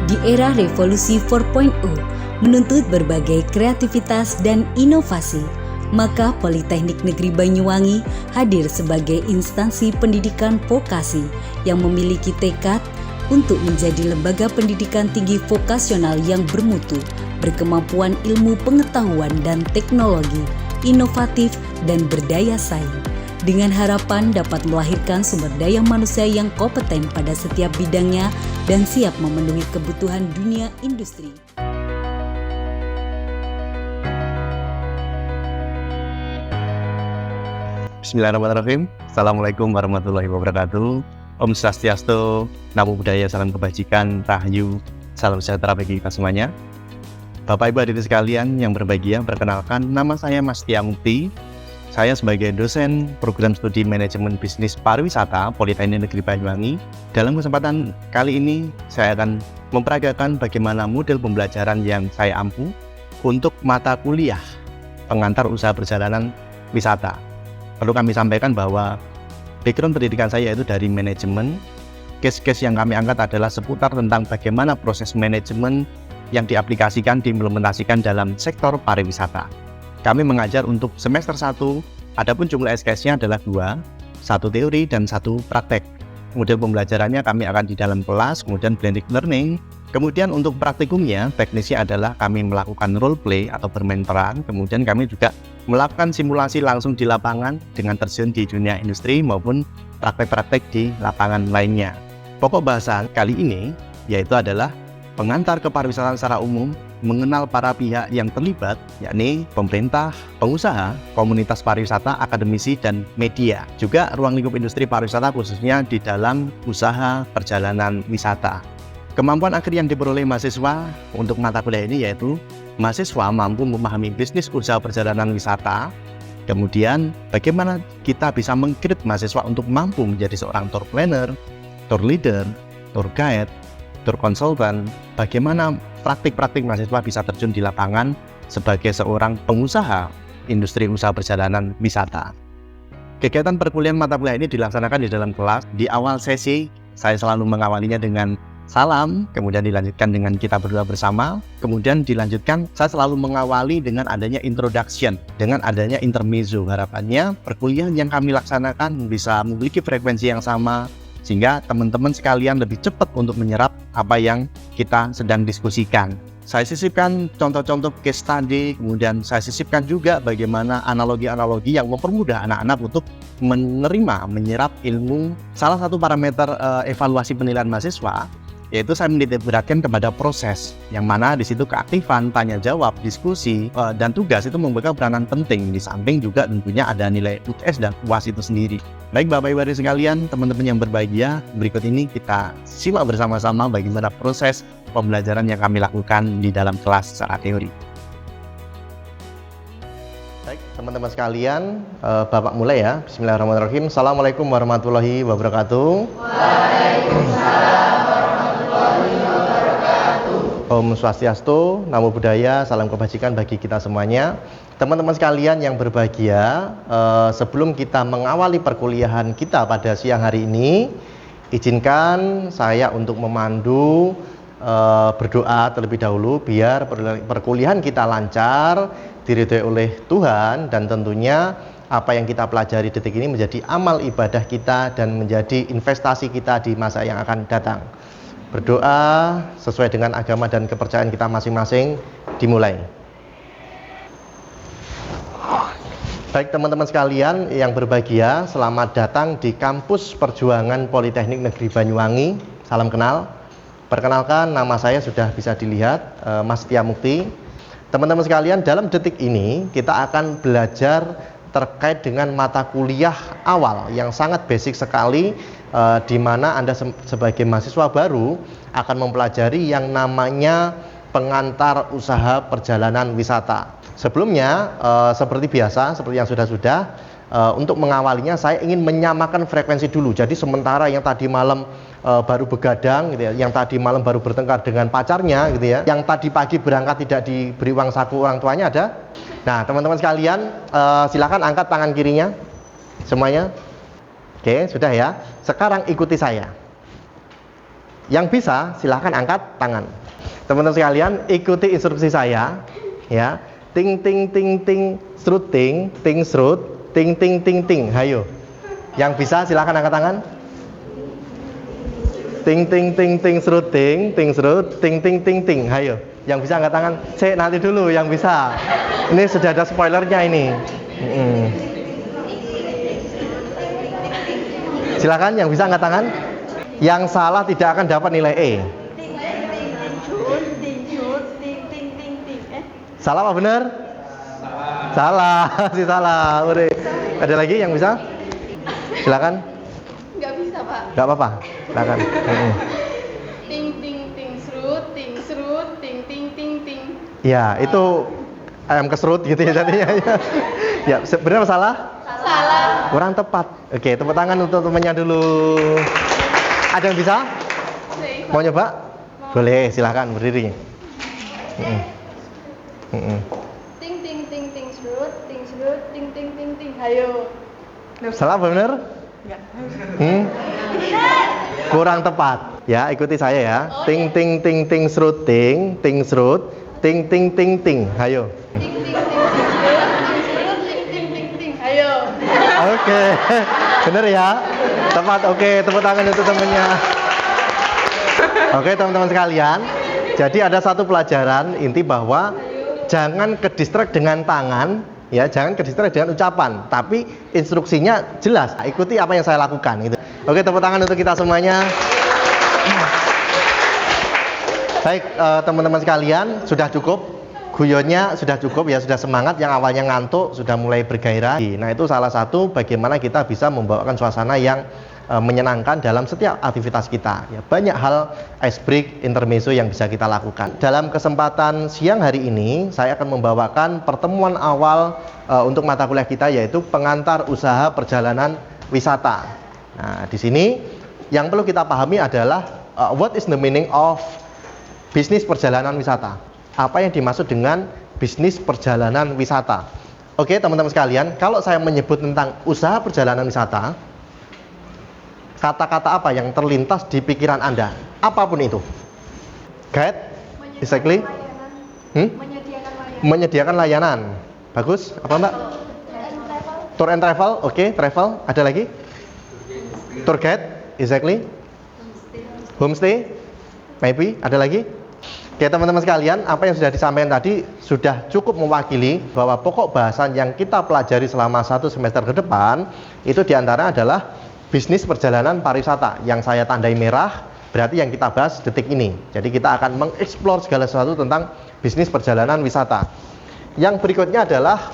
Di era revolusi 4.0 menuntut berbagai kreativitas dan inovasi, maka Politeknik Negeri Banyuwangi hadir sebagai instansi pendidikan vokasi yang memiliki tekad untuk menjadi lembaga pendidikan tinggi vokasional yang bermutu, berkemampuan ilmu pengetahuan dan teknologi, inovatif dan berdaya saing, dengan harapan dapat melahirkan sumber daya manusia yang kompeten pada setiap bidangnya dan siap memenuhi kebutuhan dunia industri. Bismillahirrahmanirrahim. Assalamualaikum warahmatullahi wabarakatuh. Om Swastiastu, Namo Buddhaya, salam kebajikan, rahayu, salam sejahtera bagi kita semuanya. Bapak Ibu hadirin sekalian yang berbahagia, perkenalkan nama saya Mas Tia Mukti. Saya sebagai dosen program studi manajemen bisnis pariwisata Politeknik Negeri Banyuwangi. Dalam kesempatan kali ini saya akan memperagakan bagaimana model pembelajaran yang saya ampu untuk mata kuliah pengantar usaha perjalanan wisata. Perlu kami sampaikan bahwa background pendidikan saya itu dari manajemen. Case-case yang kami angkat adalah seputar tentang bagaimana proses manajemen yang diaplikasikan, diimplementasikan dalam sektor pariwisata. Kami mengajar untuk semester 1, adapun jumlah SKS-nya adalah 2, 1 teori dan 1 praktek. Model pembelajarannya kami akan di dalam kelas, kemudian blended learning. Kemudian untuk praktikumnya, teknisnya adalah kami melakukan role play atau bermain peran. Kemudian kami juga melakukan simulasi langsung di lapangan dengan terjun di dunia industri maupun praktek-praktek di lapangan lainnya. Pokok bahasan kali ini yaitu adalah pengantar kepariwisataan secara umum, mengenal para pihak yang terlibat, yakni pemerintah, pengusaha, komunitas pariwisata, akademisi, dan media. Juga ruang lingkup industri pariwisata khususnya di dalam usaha perjalanan wisata. Kemampuan akhir yang diperoleh mahasiswa untuk mata kuliah ini yaitu mahasiswa mampu memahami bisnis usaha perjalanan wisata, kemudian bagaimana kita bisa mengkreat mahasiswa untuk mampu menjadi seorang tour planner, tour leader, tour guide, tour consultant, bagaimana praktik-praktik mahasiswa bisa terjun di lapangan sebagai seorang pengusaha industri usaha perjalanan wisata. Kegiatan perkuliahan mata kuliah ini dilaksanakan di dalam kelas. Di awal sesi, saya selalu mengawalinya dengan salam, kemudian dilanjutkan dengan kita berdoa bersama, kemudian dilanjutkan saya selalu mengawali dengan adanya introduction, dengan adanya intermezzo. Harapannya perkuliahan yang kami laksanakan bisa memiliki frekuensi yang sama, sehingga teman-teman sekalian lebih cepat untuk menyerap apa yang kita sedang diskusikan. Saya sisipkan contoh-contoh case study, kemudian saya sisipkan juga bagaimana analogi-analogi yang mempermudah anak-anak untuk menyerap ilmu. Salah satu parameter evaluasi penilaian mahasiswa yaitu saya menitikberatkan kepada proses, yang mana di situ keaktifan, tanya jawab, diskusi, dan tugas itu memegang peranan penting. Di samping juga tentunya ada nilai UTS dan UAS itu sendiri. Baik Bapak Ibu hadirin sekalian, teman-teman yang berbahagia, berikut ini kita simak bersama-sama bagaimana proses pembelajaran yang kami lakukan di dalam kelas secara teori. Baik teman-teman sekalian, Bapak mulai ya. Bismillahirrahmanirrahim. Assalamualaikum warahmatullahi wabarakatuh. Waalaikumsalam. Om Swastiastu, Namo Buddhaya, salam kebajikan bagi kita semuanya. Teman-teman sekalian yang berbahagia, sebelum kita mengawali perkuliahan kita pada siang hari ini, izinkan saya untuk memandu berdoa terlebih dahulu biar perkuliahan kita lancar, diridhoi oleh Tuhan, dan tentunya apa yang kita pelajari detik ini menjadi amal ibadah kita dan menjadi investasi kita di masa yang akan datang. Berdoa sesuai dengan agama dan kepercayaan kita masing-masing, dimulai. Baik teman-teman sekalian yang berbahagia, selamat datang di kampus Perjuangan Politeknik Negeri Banyuwangi. Salam kenal. Perkenalkan, nama saya sudah bisa dilihat, Mas Tia Mukti. Teman-teman sekalian, dalam detik ini kita akan belajar terkait dengan mata kuliah awal yang sangat basic sekali, di mana Anda sebagai mahasiswa baru akan mempelajari yang namanya pengantar usaha perjalanan wisata. Sebelumnya, seperti biasa, seperti yang sudah-sudah, untuk mengawalinya saya ingin menyamakan frekuensi dulu. Jadi sementara yang tadi malam baru begadang gitu ya, yang tadi malam baru bertengkar dengan pacarnya gitu ya, yang tadi pagi berangkat tidak diberi uang saku orang tuanya ada. Nah teman-teman sekalian, silakan angkat tangan kirinya semuanya. Oke, sudah ya. Sekarang ikuti saya. Yang bisa silahkan angkat tangan. Teman-teman sekalian, ikuti instruksi saya, ya. Ting ting ting ting serut ting serut ting ting ting ting. Hayo. Yang bisa silahkan angkat tangan. Ting ting ting ting serut ting serut ting ting ting ting. Hayo. Yang bisa angkat tangan. Cek nanti dulu yang bisa. Ini sudah ada spoilernya ini. Silakan yang bisa angkat tangan. Yang salah tidak akan dapat nilai E. Salah apa benar? Salah, masih salah. Udah. Ada lagi yang bisa? Silakan. Nggak bisa, Pak. Nggak apa-apa. Silakan. Ting ting ting serut ting ting ting ting. Ya, itu ayam keserut gitu ya jadinya. Ya, benar apa salah? Salah. Kurang tepat. Oke, tepuk tangan untuk temannya dulu. Ada yang bisa? Mau nyoba? Boleh, silakan berdiri. Ting ting ting ting serut ting ting ting ting. Hayo. Salah apa benar? Kurang tepat. Ya, ikuti saya ya. Ting ting ting ting serut ting serut ting ting ting ting. Hayo. Ting ting ting ting serut ting ting ting. Hayo. Oke. Benar ya? Tepat. Oke, tepuk tangan untuk temannya. Oke, teman-teman sekalian. Jadi ada satu pelajaran inti bahwa jangan ke-distract dengan tangan, ya, jangan ke-distract dengan ucapan, tapi instruksinya jelas. Ikuti apa yang saya lakukan gitu. Oke, tepuk tangan untuk kita semuanya. Baik, teman-teman sekalian, sudah cukup. Guyonnya sudah cukup ya, sudah semangat. Yang awalnya ngantuk sudah mulai bergairah. Nah, itu salah satu bagaimana kita bisa membawakan suasana yang menyenangkan dalam setiap aktivitas kita. Ya, banyak hal ice break, intermezzo yang bisa kita lakukan. Dalam kesempatan siang hari ini, saya akan membawakan pertemuan awal untuk mata kuliah kita, yaitu pengantar usaha perjalanan wisata. Nah, di sini yang perlu kita pahami adalah what is the meaning of bisnis perjalanan wisata. Apa yang dimaksud dengan bisnis perjalanan wisata? Oke, teman-teman sekalian, kalau saya menyebut tentang usaha perjalanan wisata, kata-kata apa yang terlintas di pikiran Anda? Apapun itu. Guide, exactly. Menyediakan layanan. Bagus. Apa Mbak? Tour and travel. Oke, travel. Ada lagi? Tour guide, exactly. Homestay, maybe. Ada lagi? Oke, teman-teman sekalian, apa yang sudah disampaikan tadi sudah cukup mewakili bahwa pokok bahasan yang kita pelajari selama 1 semester ke depan itu diantara adalah bisnis perjalanan pariwisata. Yang saya tandai merah berarti yang kita bahas detik ini. Jadi kita akan mengeksplor segala sesuatu tentang bisnis perjalanan wisata. Yang berikutnya adalah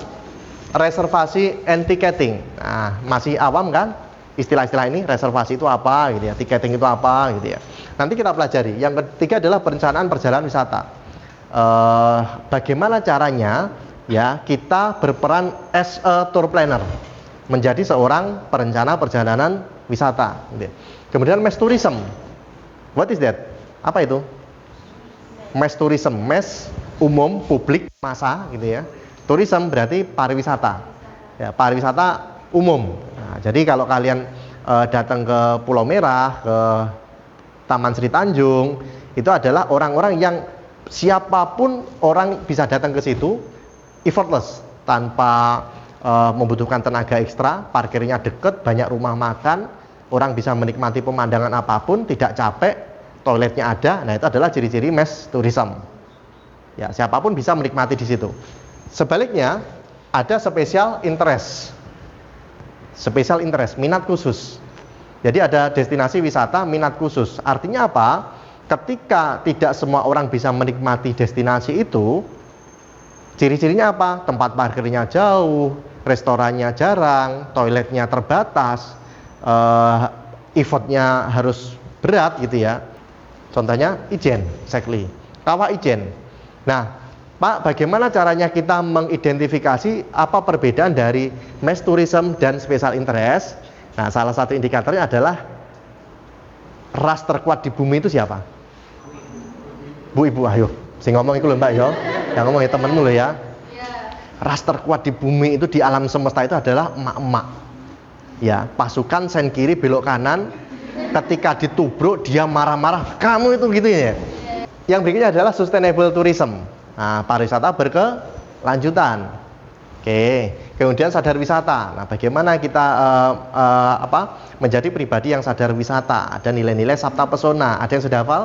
reservasi and ticketing. Nah, masih awam kan istilah-istilah ini? Reservasi itu apa gitu ya, ticketing itu apa gitu ya. Nanti kita pelajari. Yang ketiga adalah perencanaan perjalanan wisata. Bagaimana caranya ya kita berperan as a tour planner, menjadi seorang perencana perjalanan wisata gitu ya. Kemudian mass tourism. What is that? Apa itu? Mass tourism, mass umum, publik, massa gitu ya. Tourism berarti pariwisata. Ya, pariwisata umum. Nah, jadi kalau kalian datang ke Pulau Merah, ke Taman Sri Tanjung, itu adalah orang-orang yang siapapun orang bisa datang ke situ effortless, tanpa membutuhkan tenaga ekstra, parkirnya deket, banyak rumah makan, orang bisa menikmati pemandangan apapun, tidak capek, toiletnya ada. Nah, itu adalah ciri-ciri mass tourism. Ya, siapapun bisa menikmati di situ. Sebaliknya, ada special interest. Special interest, minat khusus. Jadi ada destinasi wisata minat khusus. Artinya apa? Ketika tidak semua orang bisa menikmati destinasi itu, ciri-cirinya apa? Tempat parkirnya jauh, restorannya jarang, toiletnya terbatas, effortnya harus berat gitu ya. Contohnya Ijen, exactly. Kawah Ijen. Nah, Pak, bagaimana caranya kita mengidentifikasi apa perbedaan dari mass tourism dan special interest? Nah, salah satu indikatornya adalah ras terkuat di bumi itu siapa? Bu, Ibu, ayo. Sing ngomong itu lho Mbak ya. Yang ngomong ya temenmu lho ya. Ras terkuat di bumi itu di alam semesta itu adalah emak-emak. Ya, pasukan sen kiri belok kanan, Ketika ditubruk dia marah-marah, kamu itu gitu ya. Yang berikutnya adalah sustainable tourism. Nah, pariwisata berkelanjutan. Oke, kemudian sadar wisata. Nah, bagaimana kita menjadi pribadi yang sadar wisata? Ada nilai-nilai Sabta Pesona. Ada yang sudah hafal?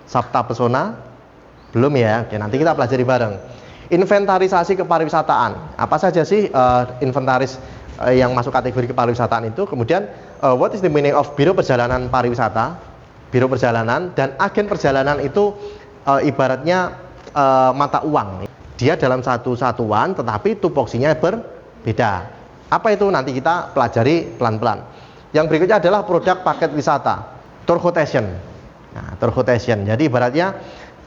Sabta Pesona? Belum ya? Oke, nanti kita pelajari bareng. Inventarisasi kepariwisataan. Apa saja sih inventaris yang masuk kategori kepariwisataan itu? Kemudian what is the meaning of Biro Perjalanan Pariwisata? Biro perjalanan dan agen perjalanan itu ibaratnya mata uang. Dia dalam satu satuan tetapi tupoksinya berbeda. Apa itu? Nanti kita pelajari pelan-pelan. Yang berikutnya adalah produk paket wisata, tour quotation. Nah, tour quotation. Jadi ibaratnya,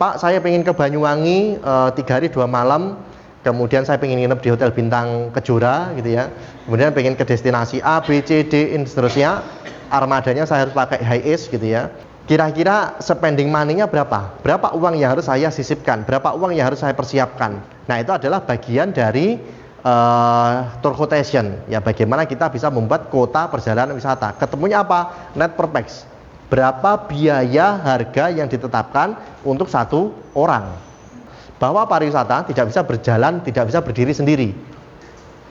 Pak, saya pengen ke Banyuwangi 3 hari 2 malam, kemudian saya pengen nginep di hotel bintang Kejora gitu ya. Kemudian pengen ke destinasi A, B, C, D, dan seterusnya. Armadanya saya harus pakai high ace gitu ya. Kira-kira spending money-nya berapa? Berapa uang yang harus saya sisipkan? Berapa uang yang harus saya persiapkan? Nah, itu adalah bagian dari tour quotation. Ya, bagaimana kita bisa membuat kota perjalanan wisata. Ketemunya apa? Net per pax. Berapa biaya harga yang ditetapkan untuk satu orang. Bahwa pariwisata tidak bisa berjalan, tidak bisa berdiri sendiri.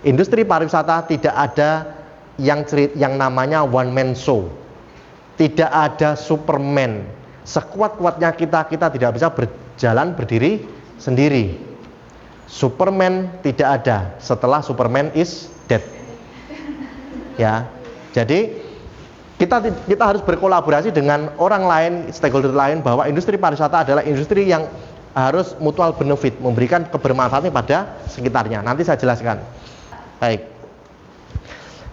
Industri pariwisata tidak ada yang namanya one man show. Tidak ada Superman. Sekuat-kuatnya kita tidak bisa berjalan berdiri sendiri. Superman tidak ada setelah Superman is dead. Ya. Jadi kita harus berkolaborasi dengan orang lain, stakeholder lain, bahwa industri pariwisata adalah industri yang harus mutual benefit, memberikan kebermanfaatan pada sekitarnya. Nanti saya jelaskan. Baik.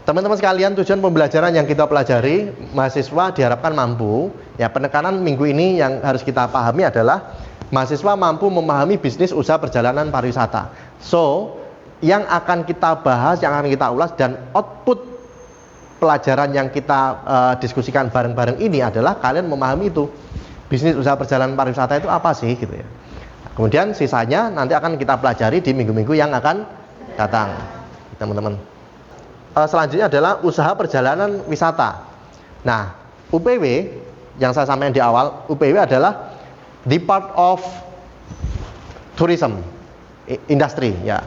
Teman-teman sekalian, tujuan pembelajaran yang kita pelajari, mahasiswa diharapkan mampu, ya, penekanan minggu ini yang harus kita pahami adalah mahasiswa mampu memahami bisnis usaha perjalanan pariwisata. So, yang akan kita bahas, yang akan kita ulas, dan output pelajaran yang kita diskusikan bareng-bareng ini adalah kalian memahami itu. Bisnis usaha perjalanan pariwisata itu apa sih gitu ya. Kemudian sisanya nanti akan kita pelajari di minggu-minggu yang akan datang, teman-teman. Selanjutnya adalah usaha perjalanan wisata. Nah, UPW yang saya sampaikan di awal, UPW adalah the part of tourism industry ya.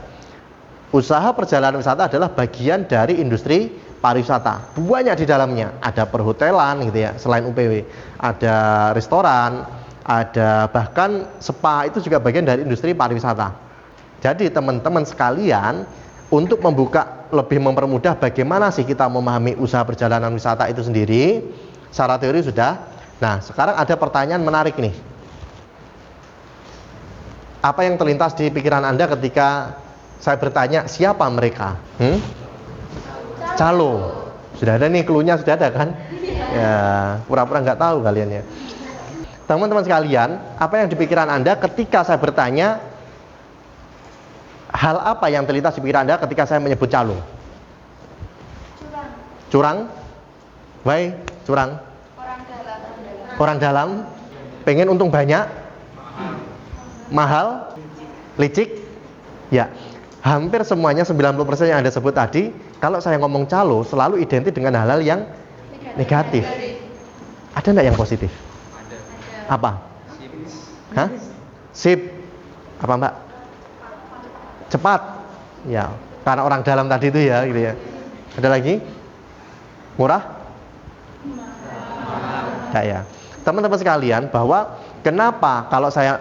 Usaha perjalanan wisata adalah bagian dari industri pariwisata. Banyak di dalamnya, ada perhotelan gitu ya, selain UPW, ada restoran, ada bahkan spa, itu juga bagian dari industri pariwisata. Jadi teman-teman sekalian, untuk lebih mempermudah bagaimana sih kita memahami usaha perjalanan wisata itu sendiri, secara teori sudah. Nah, sekarang ada pertanyaan menarik nih. Apa yang terlintas di pikiran Anda ketika saya bertanya siapa mereka? Calo. Sudah ada nih clue-nya, sudah ada kan? Ya, pura-pura nggak tahu kalian ya. Teman-teman sekalian, apa yang di pikiran Anda ketika saya bertanya, hal apa yang terlintas di pikiran Anda ketika saya menyebut calo? Curang? Why? Curang? Orang dalam? Pengen untung banyak? Mahal? Licik? Ya, hampir semuanya 90% yang Anda sebut tadi, kalau saya ngomong calo selalu identik dengan hal-hal yang negatif. Ada enggak yang positif? Apa? Hah? Sip. Apa Mbak? Cepat. Ya, karena orang dalam tadi itu ya, gitu ya. Ada lagi? Murah? Enggak ya. Teman-teman sekalian, bahwa kenapa kalau saya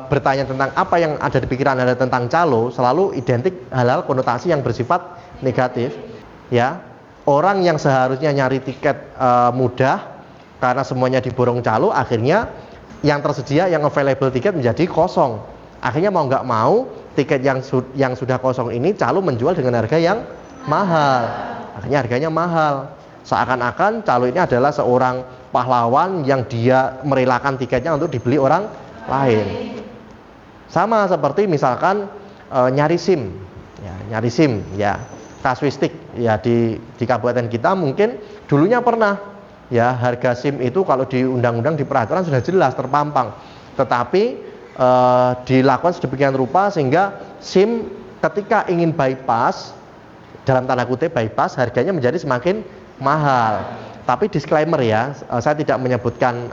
bertanya tentang apa yang ada di pikiran Anda tentang calo, selalu identik hal-hal konotasi yang bersifat negatif, ya. Orang yang seharusnya nyari tiket mudah karena semuanya diborong calo, akhirnya yang tersedia, yang available tiket menjadi kosong. Akhirnya mau nggak mau, tiket yang sudah kosong ini calo menjual dengan harga yang mahal. Akhirnya harganya mahal. Seakan-akan calo ini adalah seorang pahlawan yang dia merelakan tiketnya untuk dibeli orang lain. Sama seperti misalkan nyari SIM, ya, nyari SIM, ya, kasuistik, ya, di kabupaten kita mungkin dulunya pernah, ya, harga SIM itu kalau di undang-undang, di peraturan sudah jelas terpampang, tetapi dilakukan sedemikian rupa sehingga SIM ketika ingin bypass, dalam tanda kutip bypass, harganya menjadi semakin mahal. Tapi disclaimer ya, saya tidak menyebutkan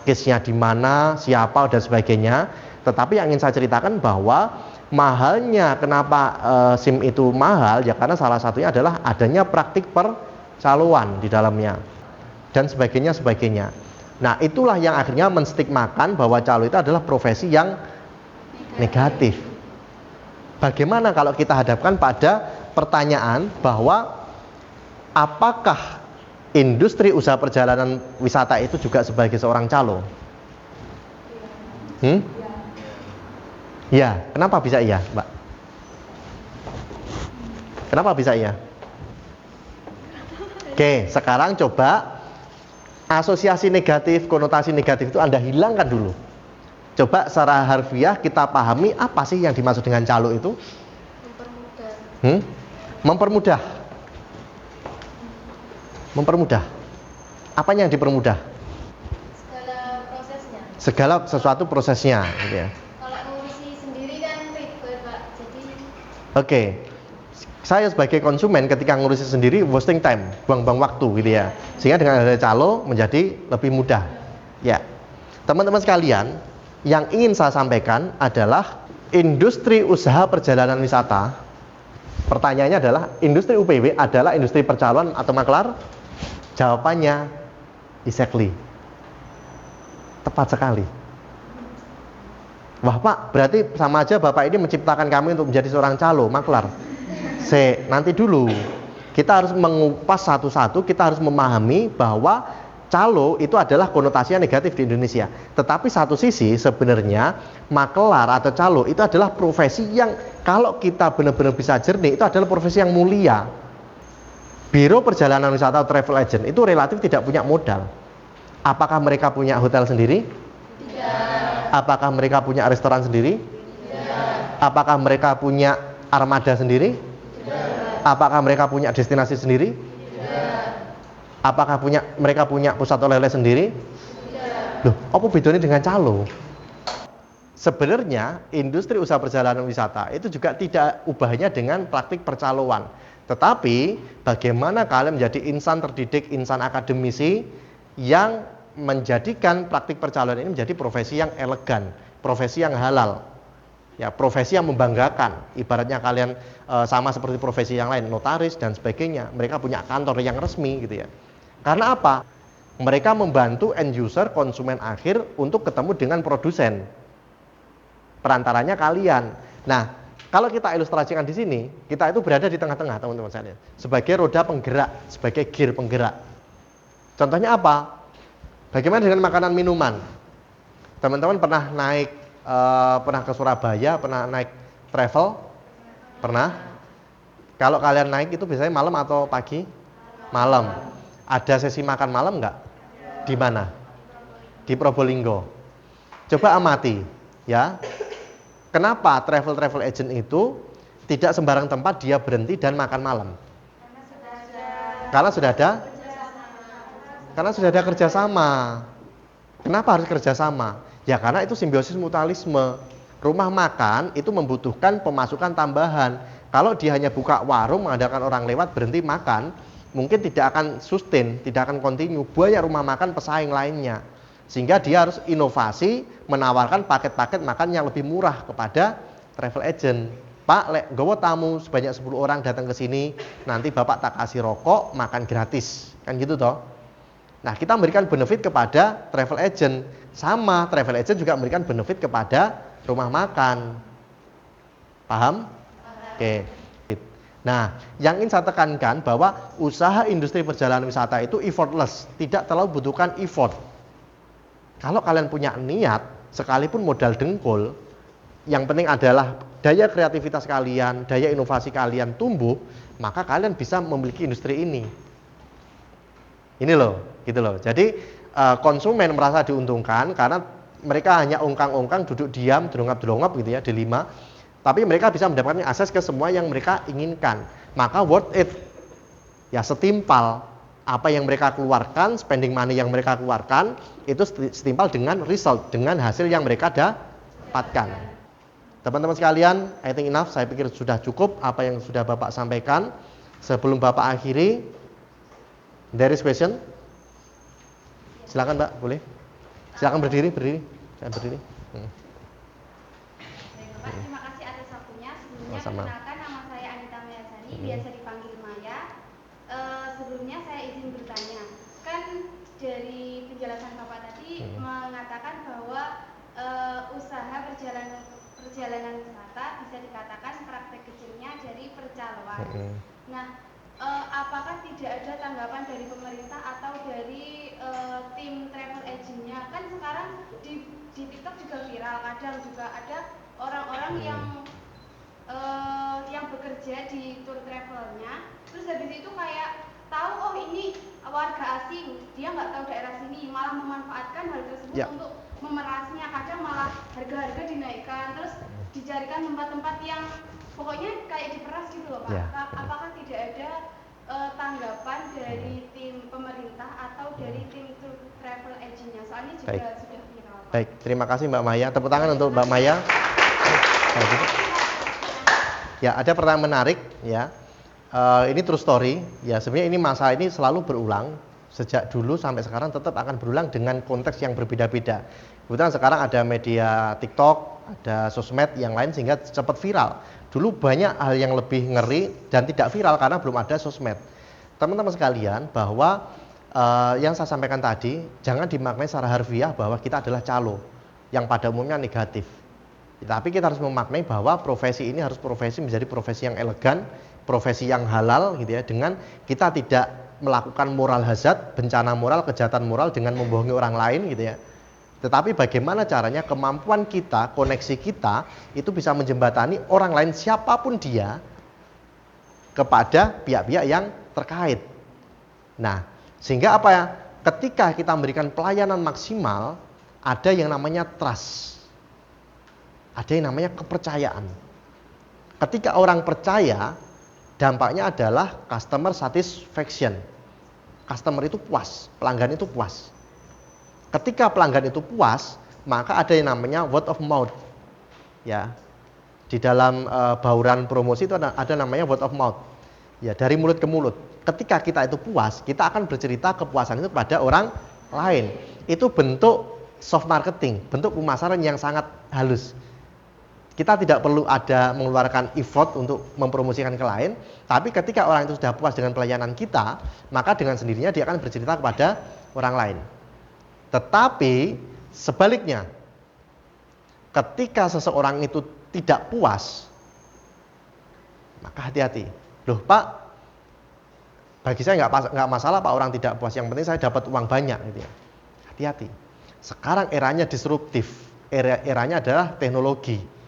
case-nya di mana, siapa dan sebagainya. Tetapi yang ingin saya ceritakan bahwa mahalnya kenapa SIM itu mahal ya karena salah satunya adalah adanya praktik percaloan di dalamnya dan sebagainya. Nah, itulah yang akhirnya menstigmakan bahwa calo itu adalah profesi yang negatif. Bagaimana kalau kita hadapkan pada pertanyaan bahwa apakah industri usaha perjalanan wisata itu juga sebagai seorang calo? Ya, kenapa bisa iya, Mbak? Kenapa bisa iya? Oke, sekarang coba asosiasi negatif, konotasi negatif itu Anda hilangkan dulu. Coba secara harfiah kita pahami apa sih yang dimaksud dengan calo itu? Mempermudah. Mempermudah. Apanya yang dipermudah? Segala prosesnya. Segala sesuatu prosesnya, gitu ya. Kalau ngurusi sendiri kan ribet, Pak. Jadi Oke. Saya sebagai konsumen ketika ngurusi sendiri wasting time, buang-buang waktu gitu ya. Sehingga dengan adanya calo menjadi lebih mudah. Ya. Teman-teman sekalian, yang ingin saya sampaikan adalah industri usaha perjalanan wisata. Pertanyaannya adalah industri UPW adalah industri percaloan atau maklar? Jawabannya exactly. Tepat sekali. Wah Pak, berarti sama aja Bapak ini menciptakan kami untuk menjadi seorang calo, maklar. Nanti dulu. Kita harus mengupas satu-satu, kita harus memahami bahwa calo itu adalah konotasinya negatif di Indonesia. Tetapi satu sisi sebenarnya maklar atau calo itu adalah profesi yang kalau kita benar-benar bisa jernih itu adalah profesi yang mulia. Biro perjalanan wisata atau travel agent itu relatif tidak punya modal. Apakah mereka punya hotel sendiri? Tidak. Apakah mereka punya restoran sendiri? Tidak. Apakah mereka punya armada sendiri? Tidak. Apakah mereka punya destinasi sendiri? Tidak. Apakah mereka punya pusat oleh-oleh sendiri? Tidak. Loh, apa bedanya dengan calo? Sebenarnya industri usaha perjalanan wisata itu juga tidak ubahnya dengan praktik percaloan. Tetapi bagaimana kalian menjadi insan terdidik, insan akademisi yang menjadikan praktik percaloan ini menjadi profesi yang elegan, profesi yang halal, ya profesi yang membanggakan. Ibaratnya kalian sama seperti profesi yang lain, notaris dan sebagainya. Mereka punya kantor yang resmi gitu ya. Karena apa? Mereka membantu end user, konsumen akhir untuk ketemu dengan produsen. Perantaranya kalian. Nah, kalau kita ilustrasikan di sini, kita itu berada di tengah-tengah, teman-teman sekalian. Sebagai roda penggerak, sebagai gear penggerak. Contohnya apa? Bagaimana dengan makanan minuman? Teman-teman pernah pernah ke Surabaya, pernah naik travel? Pernah? Kalau kalian naik itu biasanya malam atau pagi? Malam. Ada sesi makan malam nggak? Di mana? Di Probolinggo. Coba amati, ya. Kenapa travel agent itu tidak sembarang tempat dia berhenti dan makan malam? Karena sudah ada kerjasama. Kenapa harus kerjasama? Ya karena itu simbiosis mutualisme. Rumah makan itu membutuhkan pemasukan tambahan. Kalau dia hanya buka warung mengadakan orang lewat berhenti makan, mungkin tidak akan sustain, tidak akan continue. Banyak rumah makan pesaing lainnya. Sehingga dia harus inovasi menawarkan paket-paket makan yang lebih murah kepada travel agent. Pak, gowo tamu sebanyak 10 orang datang ke sini, nanti Bapak tak kasih rokok, makan gratis. Kan gitu toh. Nah, kita memberikan benefit kepada travel agent. Sama, travel agent juga memberikan benefit kepada rumah makan. Paham? Oke. Nah, yang ingin saya tekankan bahwa usaha industri perjalanan wisata itu effortless, tidak terlalu butuhkan effort. Kalau kalian punya niat, sekalipun modal dengkul, yang penting adalah daya kreativitas kalian, daya inovasi kalian tumbuh, maka kalian bisa memiliki industri ini. Ini loh, gitu loh. Jadi konsumen merasa diuntungkan karena mereka hanya ongkang-ongkang, duduk diam, delongap-delongap gitu ya, dilema. Tapi mereka bisa mendapatkan akses ke semua yang mereka inginkan. Maka worth it. Ya setimpal. Apa yang mereka keluarkan, spending money yang mereka keluarkan, itu setimpal dengan result, dengan hasil yang mereka dapatkan. Teman-teman sekalian, I think enough, saya pikir sudah cukup apa yang sudah Bapak sampaikan. Sebelum Bapak akhiri, there is question? Silakan Mbak, boleh. Silakan berdiri. Saya berdiri. Baik, Bapak, terima kasih atas waktunya. Sebelumnya Sama-sama. perkenalkan, nama saya Anita Mayasari, biasa dipanggil Maya. Sebelumnya saya izin bertanya, kan dari penjelasan Bapak tadi mengatakan bahwa usaha perjalanan wisata bisa dikatakan praktek kecilnya dari percaloan. Nah, apakah tidak ada tanggapan dari pemerintah atau dari tim travel agent-nya? Kan sekarang di TikTok juga viral, kadang juga ada orang-orang yang bekerja di tour travelnya, terus habis itu kayak tahu oh ini warga asing, dia nggak tahu daerah sini, malah memanfaatkan hal tersebut untuk memerasnya, kadang malah harga-harga dinaikkan, terus dicarikan tempat-tempat yang pokoknya kayak diperas gitu loh Pak. Apakah tidak ada tanggapan dari tim pemerintah atau dari tim tour travel agent-nya? Soalnya juga sudah viral Pak. Baik, terima kasih Mbak Maya. Tepuk tangan untuk Mbak Maya. Ya, ada pertanyaan menarik ya. Ini true story. Ya, sebenarnya ini masalah ini selalu berulang sejak dulu sampai sekarang, tetap akan berulang dengan konteks yang berbeda-beda. Kebetulan sekarang ada media TikTok, ada sosmed yang lain sehingga cepat viral. Dulu banyak hal yang lebih ngeri dan tidak viral karena belum ada sosmed. Teman-teman sekalian, bahwa yang saya sampaikan tadi jangan dimaknai secara harfiah bahwa kita adalah calo yang pada umumnya negatif. Tapi kita harus memaknai bahwa profesi ini harus profesi menjadi profesi yang elegan, profesi yang halal gitu ya, dengan kita tidak melakukan moral hazard, bencana moral, kejahatan moral dengan membohongi orang lain gitu ya. Tetapi bagaimana caranya kemampuan kita, koneksi kita itu bisa menjembatani orang lain siapapun dia kepada pihak-pihak yang terkait. Nah, sehingga apa ya? Ketika kita memberikan pelayanan maksimal, ada yang namanya trust. Ada yang namanya kepercayaan. Ketika orang percaya, dampaknya adalah customer satisfaction. Customer itu puas, pelanggan itu puas. Ketika pelanggan itu puas, maka ada yang namanya word of mouth. Ya. Di dalam bauran promosi itu ada namanya word of mouth. Ya, dari mulut ke mulut. Ketika kita itu puas, kita akan bercerita kepuasan itu kepada orang lain. Itu bentuk soft marketing, bentuk pemasaran yang sangat halus. Kita tidak perlu ada mengeluarkan effort untuk mempromosikan ke lain, tapi ketika orang itu sudah puas dengan pelayanan kita, maka dengan sendirinya dia akan bercerita kepada orang lain. Tetapi sebaliknya, ketika seseorang itu tidak puas, maka hati-hati. Loh Pak, bagi saya nggak masalah Pak orang tidak puas, yang penting saya dapat uang banyak gitu ya. Hati-hati. Sekarang eranya disruptif, eranya adalah teknologi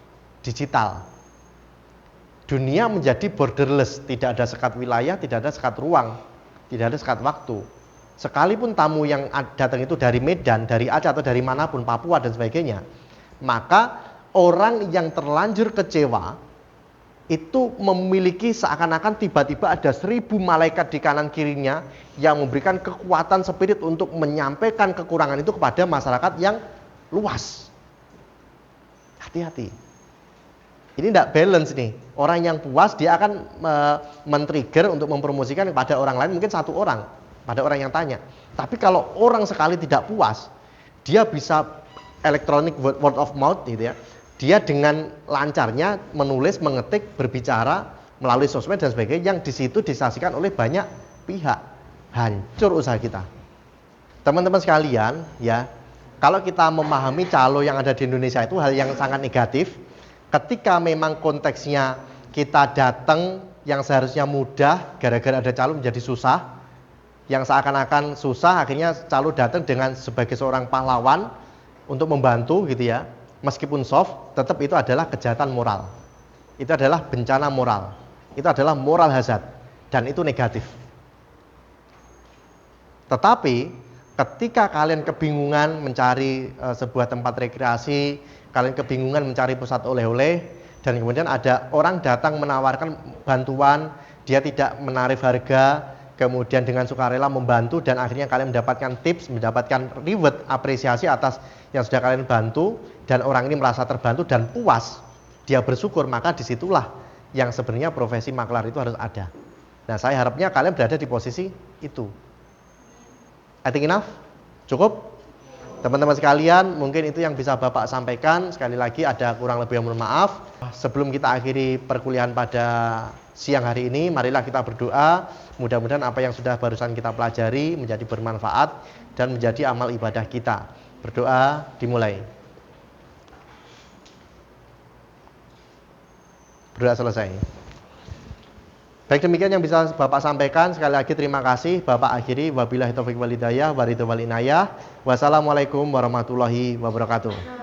digital. Dunia menjadi borderless, tidak ada sekat wilayah, tidak ada sekat ruang, tidak ada sekat waktu. Sekalipun tamu yang datang itu dari Medan, dari Aceh atau dari manapun, Papua dan sebagainya, maka orang yang terlanjur kecewa itu memiliki seakan-akan tiba-tiba ada 1000 malaikat di kanan kirinya yang memberikan kekuatan spirit untuk menyampaikan kekurangan itu kepada masyarakat yang luas. Hati-hati. Ini tidak balance nih. Orang yang puas dia akan men-trigger untuk mempromosikan kepada orang lain, mungkin satu orang, pada orang yang tanya. Tapi kalau orang sekali tidak puas, dia bisa electronic word of mouth gitu ya. Dia dengan lancarnya menulis, mengetik, berbicara melalui sosmed dan sebagainya yang di situ disaksikan oleh banyak pihak. Hancur usaha kita. Teman-teman sekalian, ya, kalau kita memahami calo yang ada di Indonesia itu hal yang sangat negatif. Ketika memang konteksnya kita datang yang seharusnya mudah, gara-gara ada calo menjadi susah. Yang seakan-akan susah, akhirnya calo datang dengan sebagai seorang pahlawan untuk membantu gitu ya. Meskipun soft, tetap itu adalah kejahatan moral. Itu adalah bencana moral. Itu adalah moral hazard. Dan itu negatif. Tetapi ketika kalian kebingungan mencari sebuah tempat rekreasi, kalian kebingungan mencari pusat oleh-oleh, dan kemudian ada orang datang menawarkan bantuan, dia tidak menarif harga, kemudian dengan sukarela membantu, dan akhirnya kalian mendapatkan tips, mendapatkan reward, apresiasi atas yang sudah kalian bantu, dan orang ini merasa terbantu dan puas, dia bersyukur, maka disitulah yang sebenarnya profesi maklar itu harus ada. Nah, saya harapnya kalian berada di posisi itu. I think enough? Cukup? Teman-teman sekalian, mungkin itu yang bisa Bapak sampaikan. Sekali lagi ada kurang lebih yang mohon maaf. Sebelum kita akhiri perkuliahan pada siang hari ini, marilah kita berdoa. Mudah-mudahan apa yang sudah barusan kita pelajari menjadi bermanfaat dan menjadi amal ibadah kita. Berdoa dimulai. Berdoa selesai. Baik, demikian yang bisa Bapak sampaikan. Sekali lagi terima kasih. Bapak akhiri. Wabillahi taufiq wal hidayah. Waridho wal inayah. Wassalamualaikum warahmatullahi wabarakatuh.